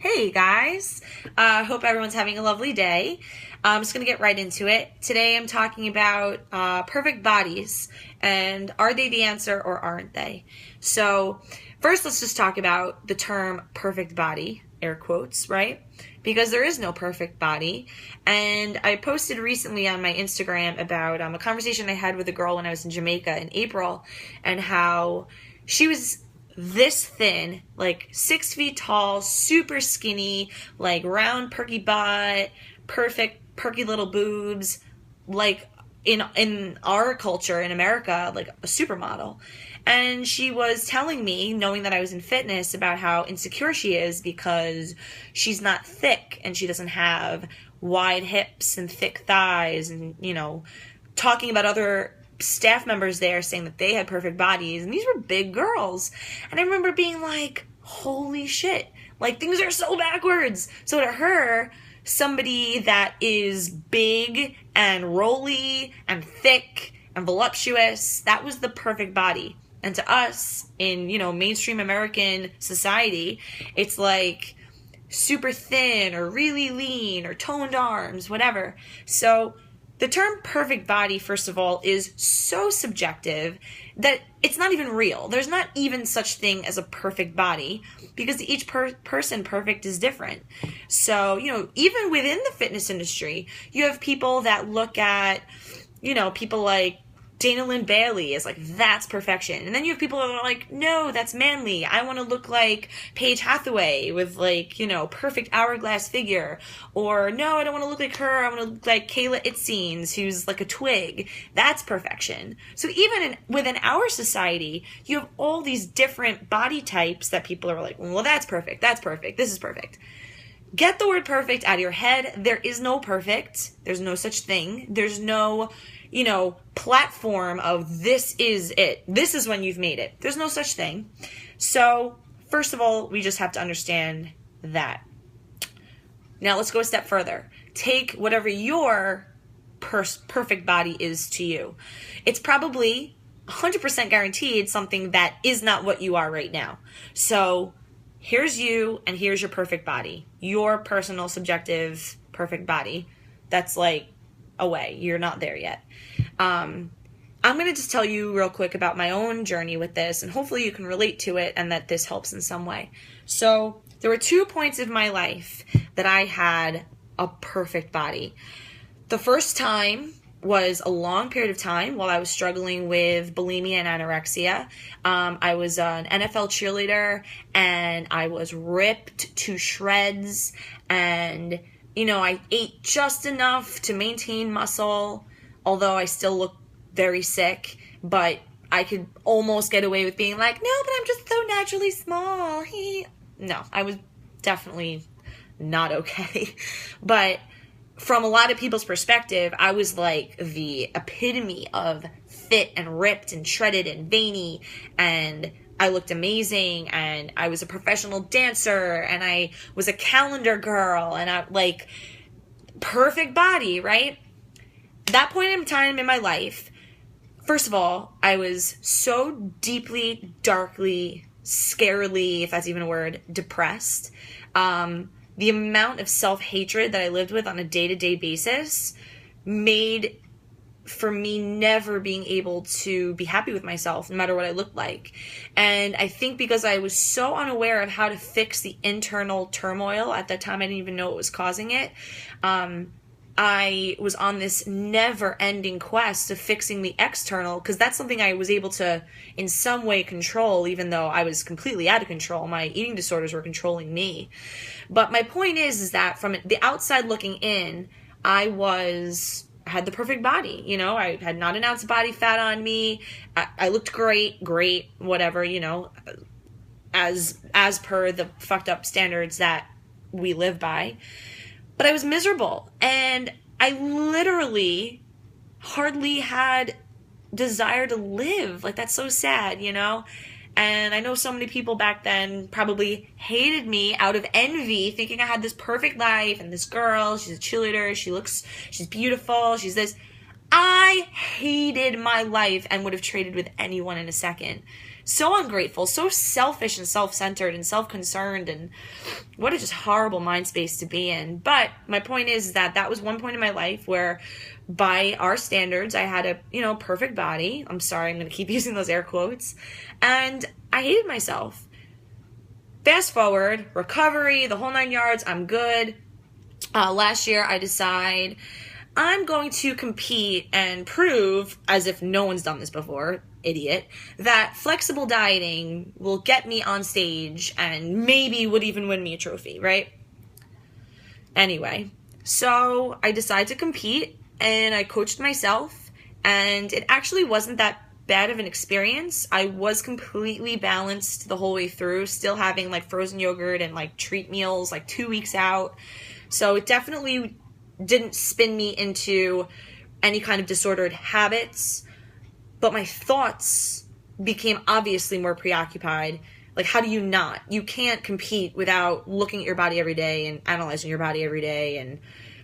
Hey guys, hope everyone's having a lovely day. I'm just going to get right into it. Today I'm talking about perfect bodies and are they the answer or aren't they? So first let's just talk about the term perfect body, air quotes, right? Because there is no perfect body. And I posted recently on my Instagram about a conversation I had with a girl when I was in Jamaica in April and how she was this thin, like 6 feet tall, super skinny, like round, perky butt, perfect, perky little boobs, like in our culture in America, like a supermodel. And she was telling me, knowing that I was in fitness, about how insecure she is because she's not thick and she doesn't have wide hips and thick thighs, and talking about other staff members there saying that they had perfect bodies, and these were big girls. And I remember being like, holy shit, like things are so backwards. So to her, somebody that is big and rolly and thick and voluptuous, that was the perfect body. And to us in mainstream American society, it's like super thin or really lean or toned arms, whatever. So the term perfect body, first of all, is so subjective that it's not even real. There's not even such thing as a perfect body because each person perfect is different. So, even within the fitness industry, you have people that look at, people like Dana Lynn Bailey is like, that's perfection. And then you have people that are like, no, that's manly. I want to look like Paige Hathaway with perfect hourglass figure. Or no, I don't want to look like her. I want to look like Kayla Itzines, who's like a twig. That's perfection. So even within our society, you have all these different body types that people are like, well, that's perfect. That's perfect. This is perfect. Get the word perfect out of your head. There is no perfect. There's no such thing. There's no platform of this is it. This is when you've made it. There's no such thing. So, first of all, we just have to understand that. Now, let's go a step further. Take whatever your perfect body is to you. It's probably 100% guaranteed something that is not what you are right now. So, here's you and here's your perfect body. Your personal, subjective, perfect body. That's like away. You're not there yet. I'm going to just tell you real quick about my own journey with this, and hopefully you can relate to it and that this helps in some way. So there were 2 points of my life that I had a perfect body. The first time was a long period of time while I was struggling with bulimia and anorexia. I was an NFL cheerleader and I was ripped to shreds, and I ate just enough to maintain muscle, although I still look very sick, but I could almost get away with being like, no, but I'm just so naturally small. No, I was definitely not okay. But from a lot of people's perspective, I was like the epitome of fit and ripped and shredded and veiny, and I looked amazing, and I was a professional dancer, and I was a calendar girl, and I like perfect body, right? That point in time in my life, first of all, I was so deeply, darkly, scarily, if that's even a word, depressed. The amount of self-hatred that I lived with on a day-to-day basis made for me never being able to be happy with myself, no matter what I looked like. And I think because I was so unaware of how to fix the internal turmoil at that time, I didn't even know what was causing it. I was on this never-ending quest of fixing the external, because that's something I was able to in some way control, even though I was completely out of control. My eating disorders were controlling me. But my point is that from the outside looking in, I had the perfect body. I had not an ounce of body fat on me. I looked great, whatever, as per the fucked up standards that we live by. But I was miserable, and I literally hardly had desire to live. Like, that's so sad, And I know so many people back then probably hated me out of envy, thinking I had this perfect life, and this girl, she's a cheerleader, she's beautiful, she's this. I hated my life and would have traded with anyone in a second. So ungrateful, so selfish and self-centered and self-concerned, and what a just horrible mind space to be in. But my point is that that was one point in my life where, by our standards, I had a, perfect body. I'm sorry, I'm going to keep using those air quotes. And I hated myself. Fast forward, recovery, the whole 9 yards, I'm good. Last year, I decide I'm going to compete and prove, as if no one's done this before, idiot, that flexible dieting will get me on stage and maybe would even win me a trophy, right? Anyway, so I decided to compete and I coached myself, and it actually wasn't that bad of an experience. I was completely balanced the whole way through, still having like frozen yogurt and like treat meals like 2 weeks out. So it definitely didn't spin me into any kind of disordered habits, but my thoughts became obviously more preoccupied. Like, how do you not? You can't compete without looking at your body every day and analyzing your body every day and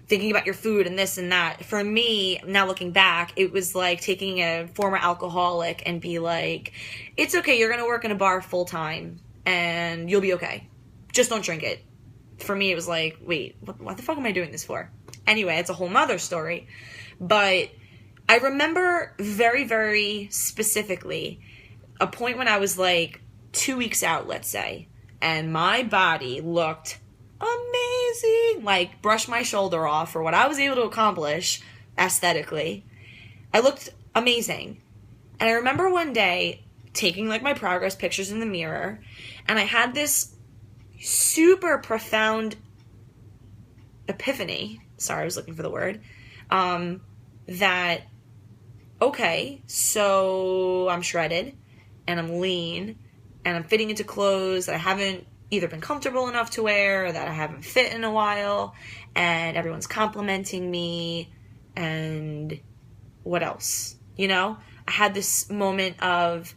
thinking about your food and this and that. For me, now looking back, it was like taking a former alcoholic and be like, it's okay, you're going to work in a bar full time and you'll be okay. Just don't drink it. For me, it was like, wait, what the fuck am I doing this for? Anyway, it's a whole nother story. But I remember very, very specifically a point when I was like 2 weeks out, let's say, and my body looked amazing. Like, brushed my shoulder off for what I was able to accomplish aesthetically. I looked amazing. And I remember one day taking like my progress pictures in the mirror, and I had this super profound epiphany. Sorry, I was looking for the word. That, okay, so I'm shredded and I'm lean and I'm fitting into clothes that I haven't either been comfortable enough to wear or that I haven't fit in a while, and everyone's complimenting me, and what else? I had this moment of,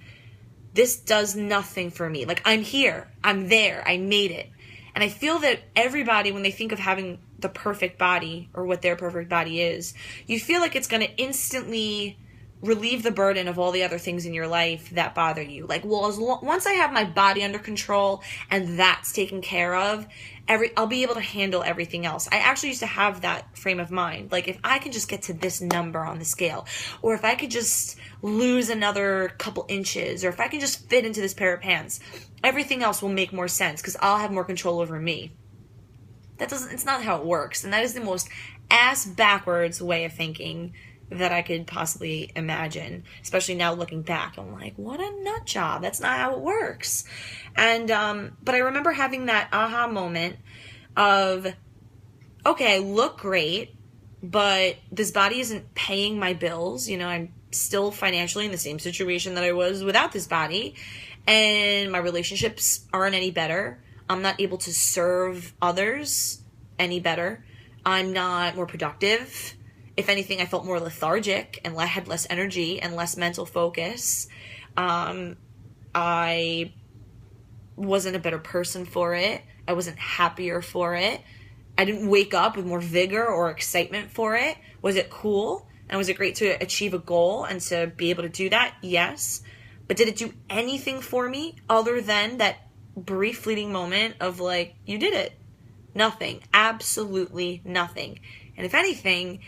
this does nothing for me. Like, I'm here, I'm there, I made it. And I feel that everybody, when they think of having the perfect body or what their perfect body is, you feel like it's going to instantly relieve the burden of all the other things in your life that bother you. Like, well, once I have my body under control and that's taken care of, I'll be able to handle everything else. I actually used to have that frame of mind. Like, if I could just get to this number on the scale, or if I could just lose another couple inches, or if I can just fit into this pair of pants, everything else will make more sense because I'll have more control over me. It's not how it works. And that is the most ass backwards way of thinking that I could possibly imagine, especially now looking back. I'm like, what a nut job. That's not how it works. And, but I remember having that aha moment of, okay, I look great, but this body isn't paying my bills. I'm still financially in the same situation that I was without this body, and my relationships aren't any better. I'm not able to serve others any better. I'm not more productive. If anything, I felt more lethargic and had less energy and less mental focus. I wasn't a better person for it. I wasn't happier for it. I didn't wake up with more vigor or excitement for it. Was it cool? And was it great to achieve a goal and to be able to do that? Yes. But did it do anything for me other than that brief fleeting moment of like, you did it? Nothing. Absolutely nothing. And if anything,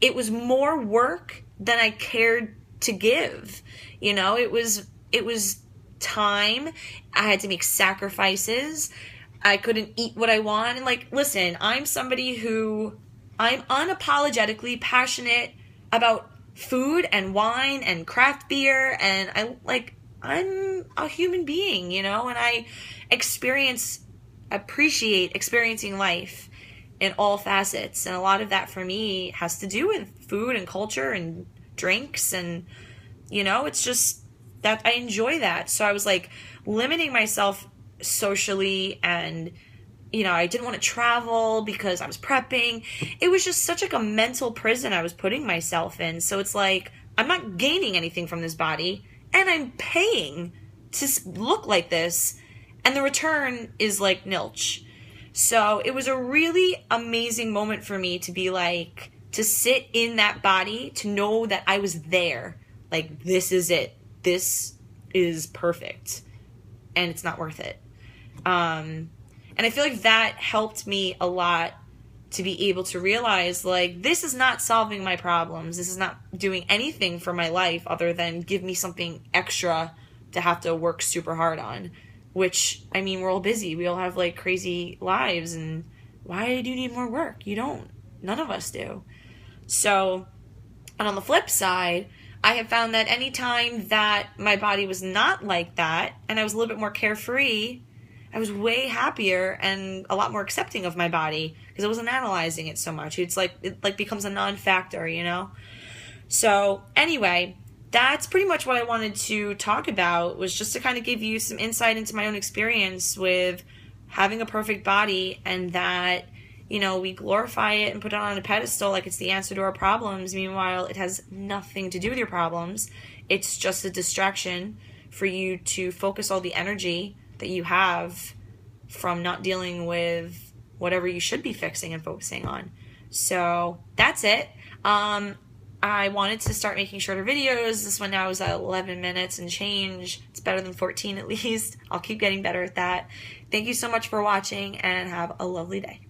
it was more work than I cared to give. It was time. I had to make sacrifices. I couldn't eat what I want. And like, listen, I'm somebody who, I'm unapologetically passionate about food and wine and craft beer, and I'm a human being, and I appreciate experiencing life in all facets. And a lot of that for me has to do with food and culture and drinks, and it's just that I enjoy that. So I was like limiting myself socially, and I didn't want to travel because I was prepping. It was just such like a mental prison I was putting myself in. So it's like, I'm not gaining anything from this body, and I'm paying to look like this, and the return is like nilch. So it was a really amazing moment for me to be like, to sit in that body, to know that I was there. Like, this is it. This is perfect and it's not worth it. And I feel like that helped me a lot to be able to realize, like, this is not solving my problems. This is not doing anything for my life other than give me something extra to have to work super hard on. Which, I mean, we're all busy. We all have, like, crazy lives. And why do you need more work? You don't. None of us do. So, and on the flip side, I have found that anytime that my body was not like that, and I was a little bit more carefree, I was way happier and a lot more accepting of my body because I wasn't analyzing it so much. It's like, it like becomes a non-factor, you know? So anyway, that's pretty much what I wanted to talk about, was just to kind of give you some insight into my own experience with having a perfect body, and that, you know, we glorify it and put it on a pedestal like it's the answer to our problems. Meanwhile, it has nothing to do with your problems. It's just a distraction for you to focus all the energy that you have from not dealing with whatever you should be fixing and focusing on. So that's it. I wanted to start making shorter videos. This one now is at 11 minutes and change. It's better than 14 at least. I'll keep getting better at that. Thank you so much for watching, and have a lovely day.